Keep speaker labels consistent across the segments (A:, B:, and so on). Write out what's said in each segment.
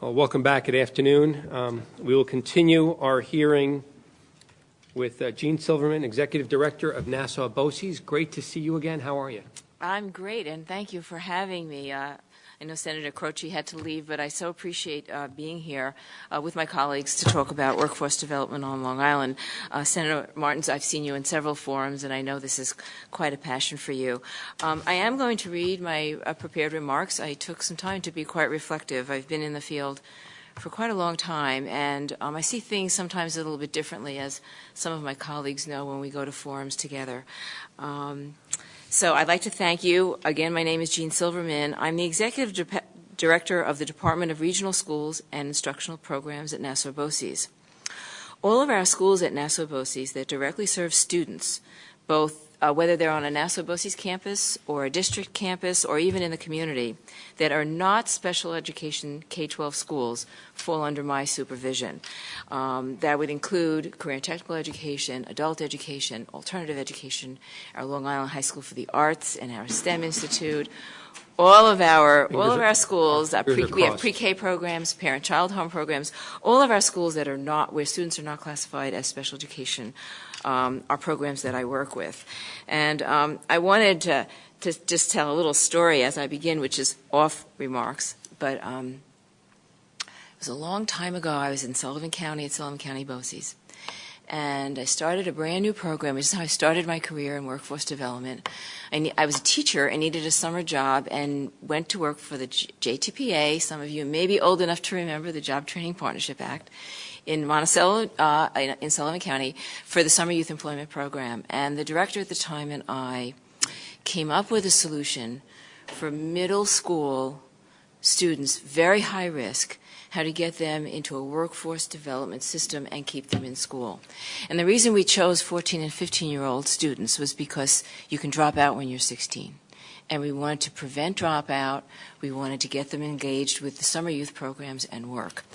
A: Welcome back. Good afternoon. We will continue our hearing with Jean Silverman, Executive Director of Nassau BOCES. Great to see you again. How are you?
B: I'm great, and thank you for having me. I know Senator Croce had to leave, but I so appreciate being here with my colleagues to talk about workforce development on Long Island. Senator Martins, I've seen you in several forums, and I know this is quite a passion for you. I am going to read my prepared remarks. I took some time to be quite reflective. I've been in the field for quite a long time, and I see things sometimes a little bit differently, as some of my colleagues know when we go to forums together. So I'd like to thank you. Again, my name is Jean Silverman. I'm the Executive Director of the Department of Regional Schools and Instructional Programs at Nassau BOCES. All of our schools at Nassau BOCES that directly serve students, both whether they're on a Nassau BOCES campus or a district campus or even in the community, that are not special education K-12 schools, fall under my supervision. That would include career and technical education, adult education, alternative education, our Long Island High School for the Arts, and our STEM Institute. All of our schools, we have pre-K programs, parent-child home programs. All of our schools that are not, where students are not classified as special education, are programs that I work with. And I wanted to just tell a little story as I begin, which is off remarks. But it was a long time ago. I was in Sullivan County at Sullivan County BOCES. And I started a brand new program, which is how I started my career in workforce development. I was a teacher and needed a summer job and went to work for the JTPA. Some of you may be old enough to remember the Job Training Partnership Act in Monticello, in Sullivan County, for the Summer Youth Employment Program. And the director at the time and I came up with a solution for middle school students, very high risk, how to get them into a workforce development system and keep them in school. And the reason we chose 14 and 15-year-old students was because you can drop out when you're 16. And we wanted to prevent dropout. We wanted to get them engaged with the summer youth programs and work.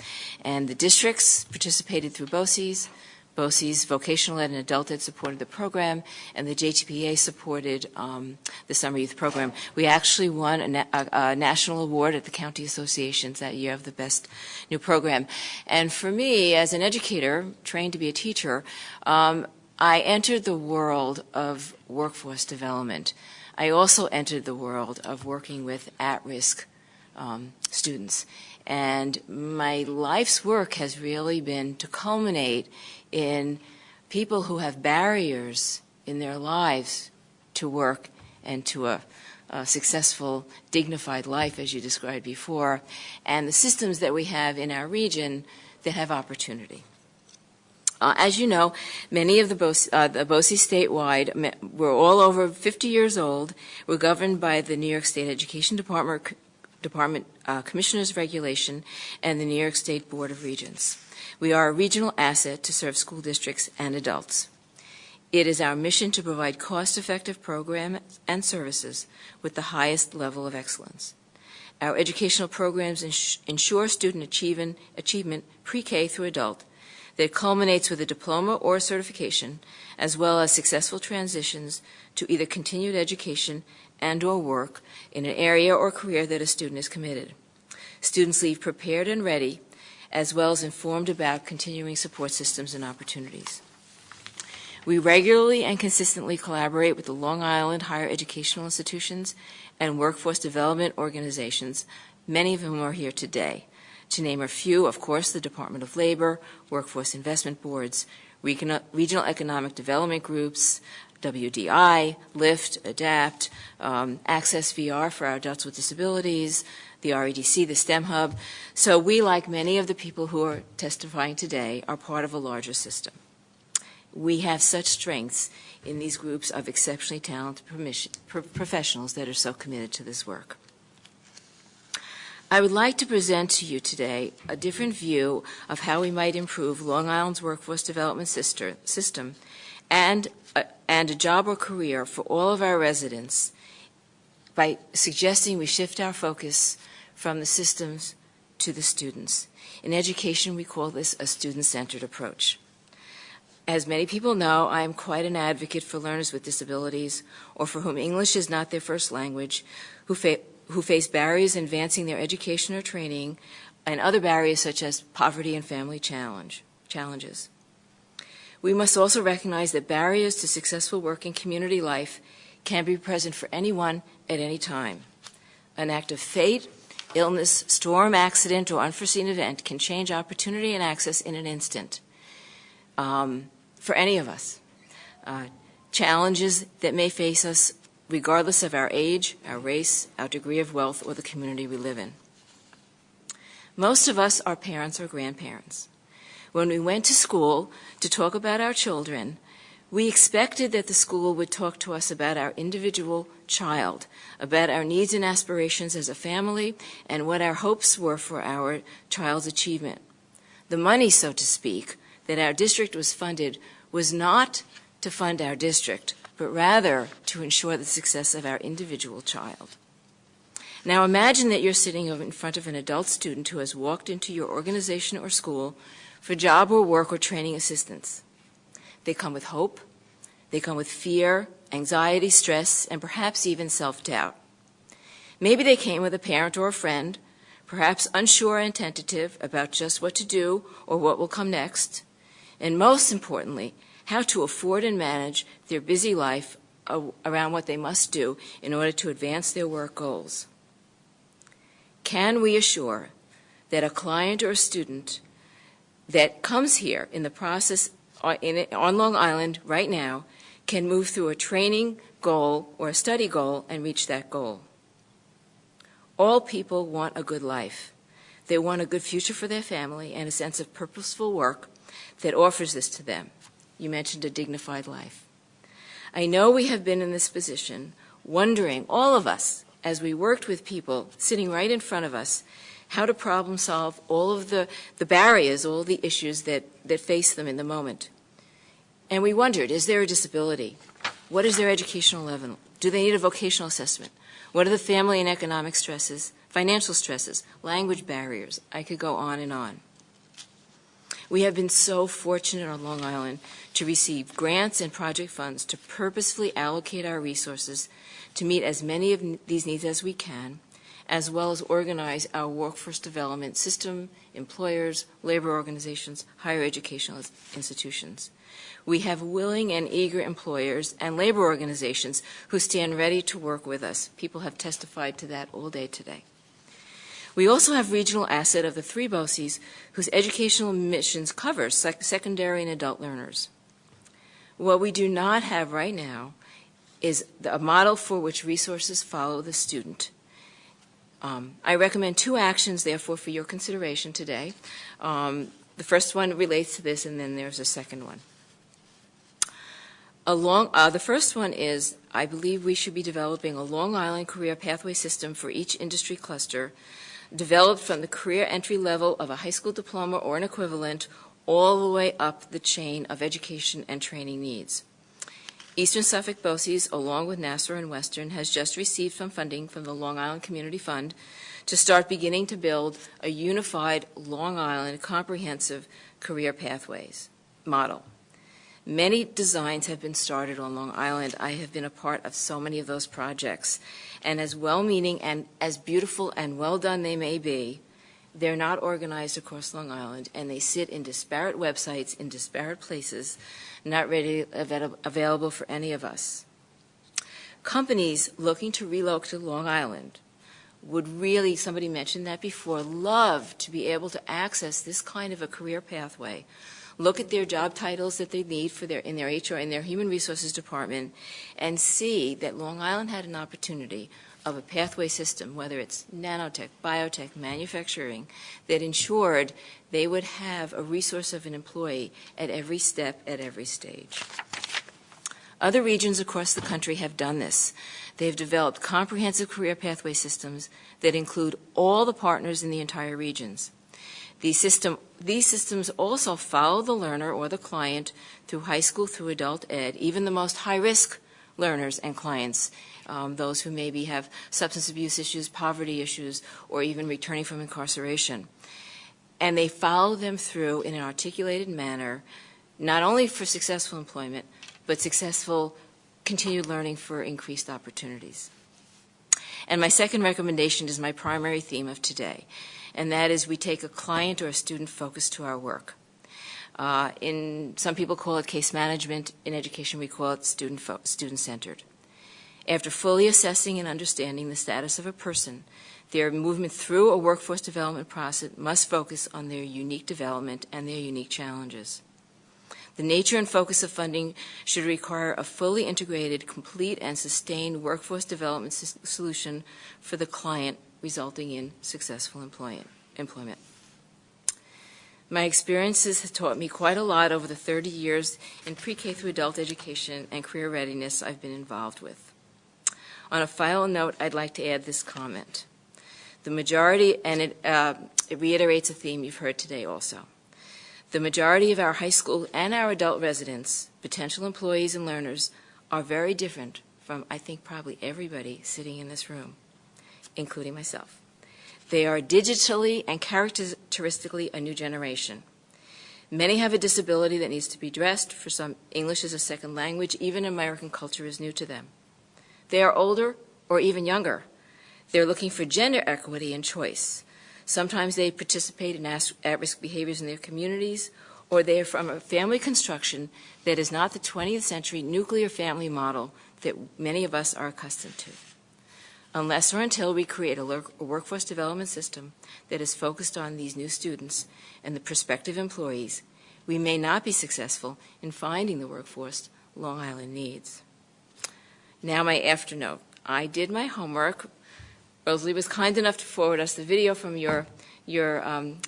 B: And the districts participated through BOCES. BOCES, Vocational Ed and Adult Ed, supported the program, and the JTPA supported the Summer Youth Program. We actually won a national award at the county associations that year of the best new program. And for me, as an educator, trained to be a teacher, I entered the world of workforce development. I also entered the world of working with at-risk students. And my life's work has really been to culminate in people who have barriers in their lives to work and to a successful, dignified life, as you described before, and the systems that we have in our region that have opportunity. As you know, many of the BOCES statewide, we're all over 50 years old. We're governed by the New York State Education Department Commissioner's Regulation and the New York State Board of Regents. We are a regional asset to serve school districts and adults. It is our mission to provide cost-effective programs and services with the highest level of excellence. Our educational programs ensure student achievement pre-K through adult that culminates with a diploma or a certification, as well as successful transitions to either continued education and or work in an area or career that a student is committed. Students leave prepared and ready, as well as informed about continuing support systems and opportunities. We regularly and consistently collaborate with the Long Island higher educational institutions and workforce development organizations, many of whom are here today. To name a few, of course, the Department of Labor, Workforce Investment Boards, Regional Economic Development Groups, WDI, LIFT, ADAPT, Access VR for our adults with disabilities, the REDC, the STEM Hub. So we, like many of the people who are testifying today, are part of a larger system. We have such strengths in these groups of exceptionally talented professionals that are so committed to this work. I would like to present to you today a different view of how we might improve Long Island's workforce development system and a job or career for all of our residents by suggesting we shift our focus from the systems to the students. In education, we call this a student-centered approach. As many people know, I am quite an advocate for learners with disabilities or for whom English is not their first language, who face barriers in advancing their education or training and other barriers such as poverty and family challenges. We must also recognize that barriers to successful work and community life can be present for anyone at any time. An act of fate, illness, storm, accident, or unforeseen event can change opportunity and access in an instant for any of us. Challenges that may face us regardless of our age, our race, our degree of wealth, or the community we live in. Most of us are parents or grandparents. When we went to school to talk about our children, we expected that the school would talk to us about our individual child, about our needs and aspirations as a family, and what our hopes were for our child's achievement. The money, so to speak, that our district was funded was not to fund our district, but rather to ensure the success of our individual child. Now imagine that you're sitting in front of an adult student who has walked into your organization or school for job or work or training assistance. They come with hope, they come with fear, anxiety, stress, and perhaps even self-doubt. Maybe they came with a parent or a friend, perhaps unsure and tentative about just what to do or what will come next, and most importantly, how to afford and manage their busy life around what they must do in order to advance their work goals. Can we assure that a client or a student that comes here in the process on Long Island right now can move through a training goal or a study goal and reach that goal? All people want a good life. They want a good future for their family and a sense of purposeful work that offers this to them. You mentioned a dignified life. I know we have been in this position, wondering, all of us, as we worked with people sitting right in front of us, how to problem solve all of the barriers, all the issues that face them in the moment. And we wondered, is there a disability? What is their educational level? Do they need a vocational assessment? What are the family and economic stresses, financial stresses, language barriers? I could go on and on. We have been so fortunate on Long Island to receive grants and project funds to purposefully allocate our resources to meet as many of these needs as we can, as well as organize our workforce development system, employers, labor organizations, higher educational institutions. We have willing and eager employers and labor organizations who stand ready to work with us. People have testified to that all day today. We also have regional asset of the three BOCES whose educational missions cover secondary and adult learners. What we do not have right now is a model for which resources follow the student. I recommend two actions, therefore, for your consideration today. The first one relates to this, and then there's a second one. The first one is, I believe we should be developing a Long Island career pathway system for each industry cluster, developed from the career entry level of a high school diploma or an equivalent all the way up the chain of education and training needs. Eastern Suffolk BOCES, along with Nassau and Western, has just received some funding from the Long Island Community Fund to start beginning to build a unified Long Island comprehensive career pathways model. Many designs have been started on Long Island. I have been a part of so many of those projects. And as well-meaning and as beautiful and well done they may be, they're not organized across Long Island, and they sit in disparate websites in disparate places, not readily available for any of us. Companies looking to relocate to Long Island would really, somebody mentioned that before, love to be able to access this kind of a career pathway. Look at their job titles that they need for in their HR, in their human resources department, and see that Long Island had an opportunity of a pathway system, whether it's nanotech, biotech, manufacturing, that ensured they would have a resource of an employee at every step, at every stage. Other regions across the country have done this. They've developed comprehensive career pathway systems that include all the partners in the entire regions. These systems also follow the learner or the client through high school, through adult ed, even the most high-risk learners and clients, those who maybe have substance abuse issues, poverty issues, or even returning from incarceration. And they follow them through in an articulated manner, not only for successful employment, but successful continued learning for increased opportunities. And my second recommendation is my primary theme of today, and that is we take a client or a student focus to our work. Some people call it case management. In education, we call it student-centered. After fully assessing and understanding the status of a person, their movement through a workforce development process must focus on their unique development and their unique challenges. The nature and focus of funding should require a fully integrated, complete, and sustained workforce development solution for the client, resulting in successful employment. My experiences have taught me quite a lot over the 30 years in pre-K through adult education and career readiness I've been involved with. On a final note, I'd like to add this comment. The majority, and it reiterates a theme you've heard today also. The majority of our high school and our adult residents, potential employees and learners, are very different from, I think, probably everybody sitting in this room, including myself. They are digitally and characteristically a new generation. Many have a disability that needs to be addressed. For some, English is a second language. Even American culture is new to them. They are older or even younger. They're looking for gender equity and choice. Sometimes they participate in at-risk behaviors in their communities, or they are from a family construction that is not the 20th century nuclear family model that many of us are accustomed to. Unless or until we create a workforce development system that is focused on these new students and the prospective employees, we may not be successful in finding the workforce Long Island needs. Now my afternote. I did my homework. Rosalie was kind enough to forward us the video from your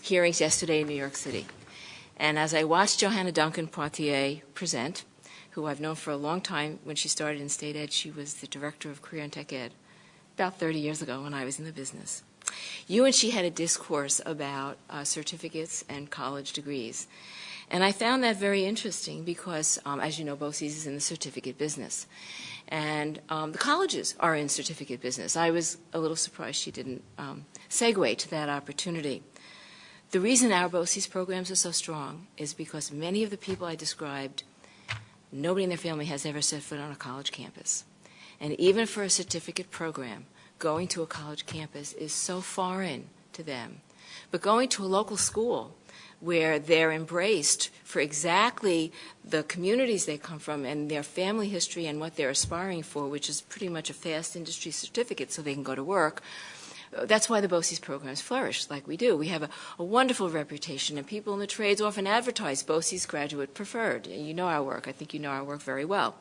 B: hearings yesterday in New York City. And as I watched Johanna Duncan Poitier present, who I've known for a long time, when she started in state ed, she was the director of career and tech ed about 30 years ago when I was in the business. You and she had a discourse about certificates and college degrees. And I found that very interesting because, as you know, BOCES is in the certificate business. And the colleges are in certificate business. I was a little surprised she didn't segue to that opportunity. The reason our BOCES programs are so strong is because many of the people I described, nobody in their family has ever set foot on a college campus. And even for a certificate program, going to a college campus is so foreign to them. But going to a local school where they're embraced for exactly the communities they come from and their family history and what they're aspiring for, which is pretty much a fast industry certificate so they can go to work, that's why the BOCES programs flourish like we do. We have a wonderful reputation, and people in the trades often advertise BOCES graduate preferred. You know our work. I think you know our work very well.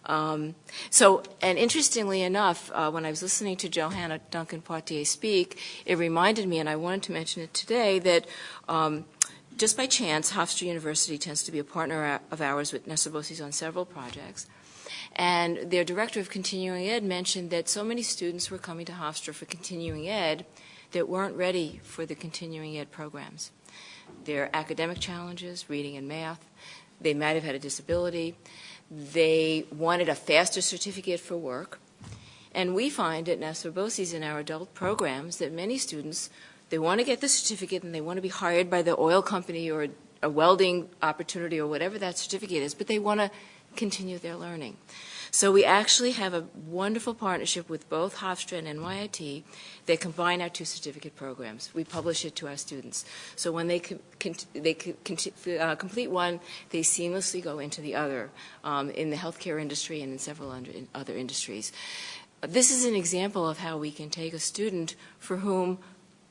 B: And interestingly enough, when I was listening to Johanna Duncan Poitier speak, it reminded me, and I wanted to mention it today, that just by chance, Hofstra University tends to be a partner of ours with Nassau BOCES on several projects. And their director of continuing ed mentioned that so many students were coming to Hofstra for continuing ed that weren't ready for the continuing ed programs. Their academic challenges, reading and math, they might have had a disability, they wanted a faster certificate for work. And we find at Nassau BOCES in our adult programs that many students, they want to get the certificate and they want to be hired by the oil company or a welding opportunity or whatever that certificate is, but they want to continue their learning. So we actually have a wonderful partnership with both Hofstra and NYIT that combine our two certificate programs. We publish it to our students. So when they complete one, they seamlessly go into the other in the healthcare industry and in several other industries. This is an example of how we can take a student for whom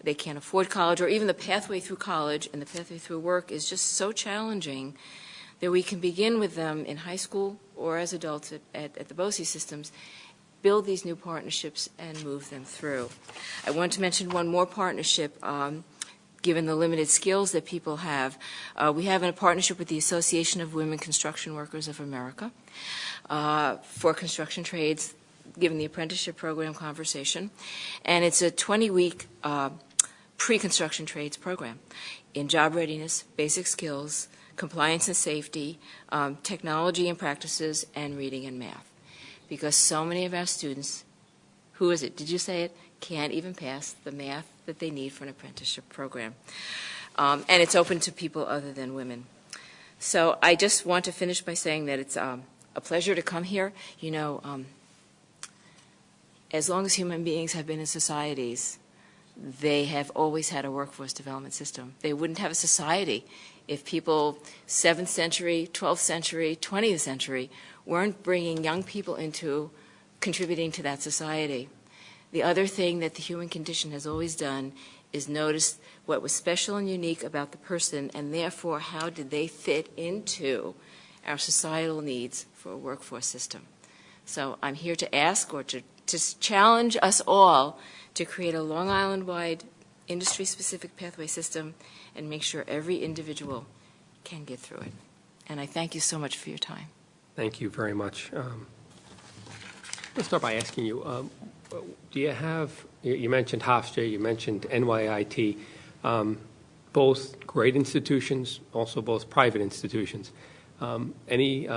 B: they can't afford college, or even the pathway through college and the pathway through work is just so challenging that we can begin with them in high school or as adults at the BOCES systems, build these new partnerships and move them through. I want to mention one more partnership, given the limited skills that people have. We have a partnership with the Association of Women Construction Workers of America for construction trades, given the apprenticeship program conversation. And it's a 20-week pre-construction trades program in job readiness, basic skills, compliance and safety, technology and practices, and reading and math. Because so many of our students, who is it, did you say it, can't even pass the math that they need for an apprenticeship program. And it's open to people other than women. So I just want to finish by saying that it's a pleasure to come here. You know, as long as human beings have been in societies, they have always had a workforce development system. They wouldn't have a society if people 7th century, 12th century, 20th century weren't bringing young people into contributing to that society. The other thing that the human condition has always done is notice what was special and unique about the person, and therefore how did they fit into our societal needs for a workforce system. So I'm here to ask or to challenge us all to create a Long Island-wide industry-specific pathway system and make sure every individual can get through it. And I thank you so much for your time.
A: Thank you very much. Let's start by asking you, do you have, you mentioned Hofstra, you mentioned NYIT, both great institutions, also both private institutions. Any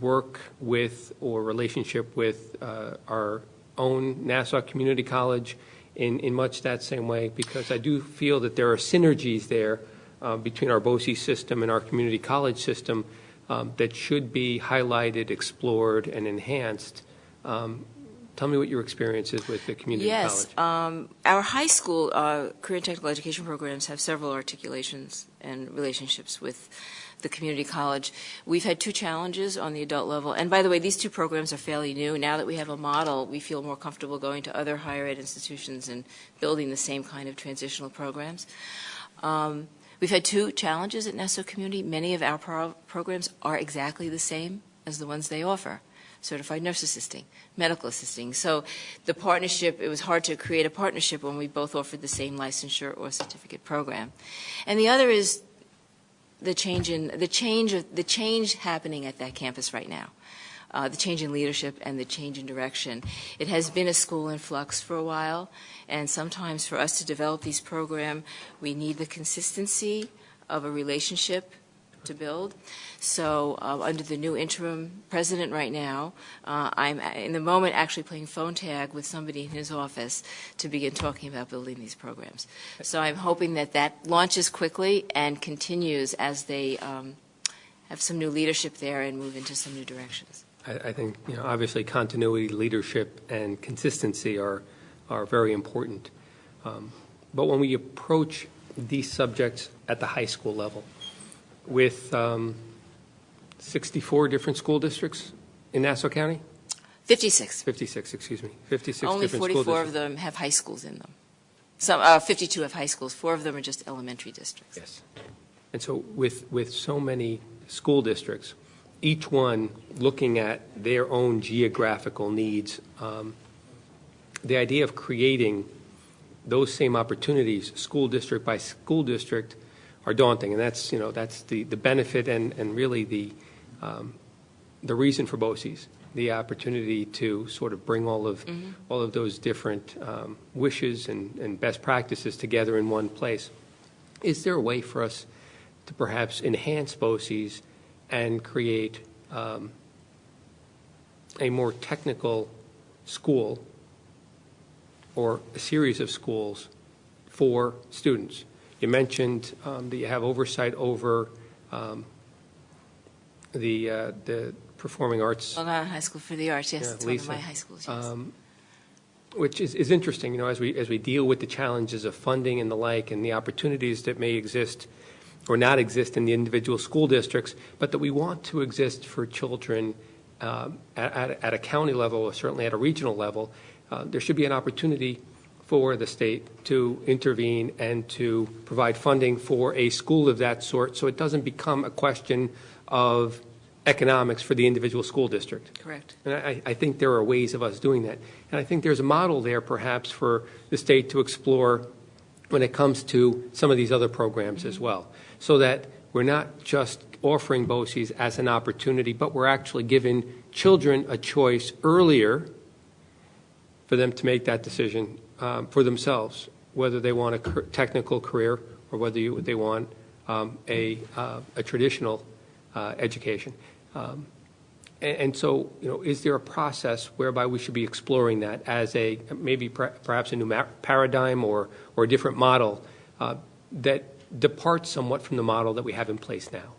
A: work with or relationship with our own Nassau Community College in much that same way? Because I do feel that there are synergies there between our BOCES system and our community college system that should be highlighted, explored, and enhanced. Tell me what your experience is with the community college.
B: Yes, our high school career and technical education programs have several articulations and relationships with the community college. We've had two challenges on the adult level, and by the way, these two programs are fairly new. Now that we have a model, we feel more comfortable going to other higher ed institutions and building the same kind of transitional programs. We've had two challenges at Nassau Community. Many of our programs are exactly the same as the ones they offer. Certified nurse assisting, medical assisting. So the partnership, it was hard to create a partnership when we both offered the same licensure or certificate program. And the other is the change happening at that campus right now. The change in leadership and the change in direction. It has been a school in flux for a while, and sometimes for us to develop these programs, we need the consistency of a relationship to build. So under the new interim president right now, I'm in the moment actually playing phone tag with somebody in his office to begin talking about building these programs. So I'm hoping that that launches quickly and continues as they have some new leadership there and move into some new directions.
A: I think, obviously continuity, leadership, and consistency are very important. But when we approach these subjects at the high school level, with 64 different school districts in Nassau County?
B: 56.
A: 56, excuse me. 56
B: Only
A: different school
B: 44
A: districts.
B: of them have high schools in them. Some 52 have high schools. 4 of them are just elementary districts.
A: Yes. And so with so many school districts, each one looking at their own geographical needs, the idea of creating those same opportunities, school district by school district, are daunting, and that's the benefit and really the reason for BOCES, the opportunity to sort of bring all of those different wishes and best practices together in one place. Is there a way for us to perhaps enhance BOCES and create a more technical school or a series of schools for students? You mentioned that you have oversight over the performing arts.
B: Long Island High School for the Arts, yes,
A: Yeah,
B: it's
A: Lisa.
B: one of my high schools, yes.
A: Which is interesting, as we deal with the challenges of funding and the like, and the opportunities that may exist or not exist in the individual school districts, but that we want to exist for children at a county level, or certainly at a regional level. There should be an opportunity for the state to intervene and to provide funding for a school of that sort, so it doesn't become a question of economics for the individual school district.
B: Correct.
A: And I think there are ways of us doing that. And I think there's a model there perhaps for the state to explore when it comes to some of these other programs as well, so that we're not just offering BOCES as an opportunity, but we're actually giving children a choice earlier for them to make that decision for themselves, whether they want a technical career or whether they want a traditional education. And so, is there a process whereby we should be exploring that as perhaps a new paradigm or a different model that departs somewhat from the model that we have in place now?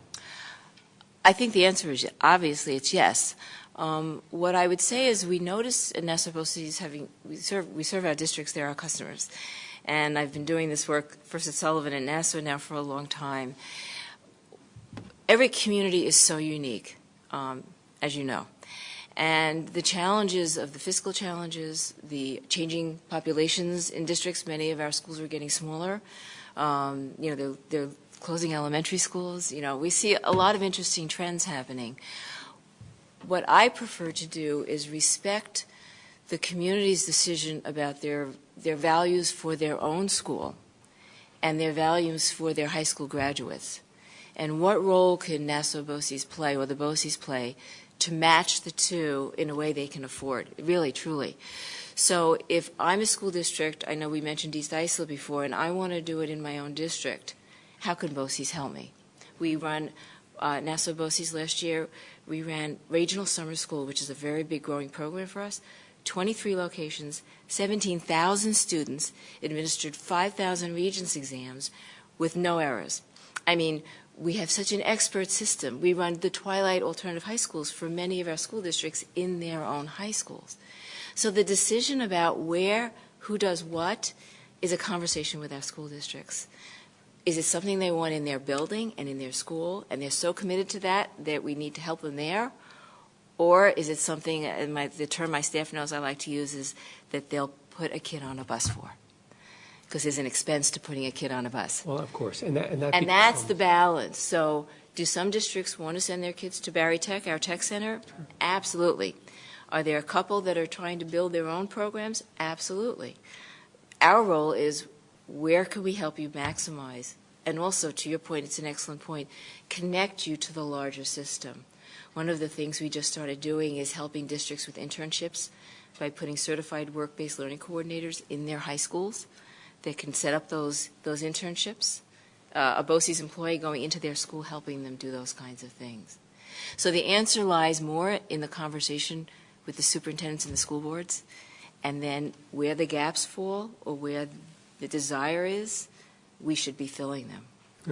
B: I think the answer is obviously it's yes. What I would say is we notice in Nassau BOCES we serve our districts, they're our customers. And I've been doing this work first at Sullivan and Nassau now for a long time. Every community is so unique, as you know. And the challenges of the fiscal challenges, the changing populations in districts, many of our schools are getting smaller. They're closing elementary schools. We see a lot of interesting trends happening. What I prefer to do is respect the community's decision about their values for their own school and their values for their high school graduates. And what role can Nassau BOCES play, or the BOCES play, to match the two in a way they can afford, really, truly. So if I'm a school district, I know we mentioned East Islip before, and I want to do it in my own district, how can BOCES help me? We run Nassau BOCES last year. We ran Regional Summer School, which is a very big growing program for us, 23 locations, 17,000 students, administered 5,000 Regents exams with no errors. I mean, we have such an expert system. We run the Twilight Alternative High Schools for many of our school districts in their own high schools. So the decision about who does what, is a conversation with our school districts. Is it something they want in their building and in their school, and they're so committed to that we need to help them there? Or is it something, the term my staff knows I like to use is that they'll put a kid on a bus for? Because there's an expense to putting a kid on a bus.
A: Well, of course. And
B: that's the balance. So do some districts want to send their kids to Barry Tech, our tech center? Sure. Absolutely. Are there a couple that are trying to build their own programs? Absolutely. Our role is, where can we help you maximize? And also, to your point, it's an excellent point, connect you to the larger system. One of the things we just started doing is helping districts with internships by putting certified work-based learning coordinators in their high schools that can set up those internships. A BOCES employee going into their school helping them do those kinds of things. So the answer lies more in the conversation with the superintendents and the school boards, and then where the gaps fall or where the desire is, we should be filling them.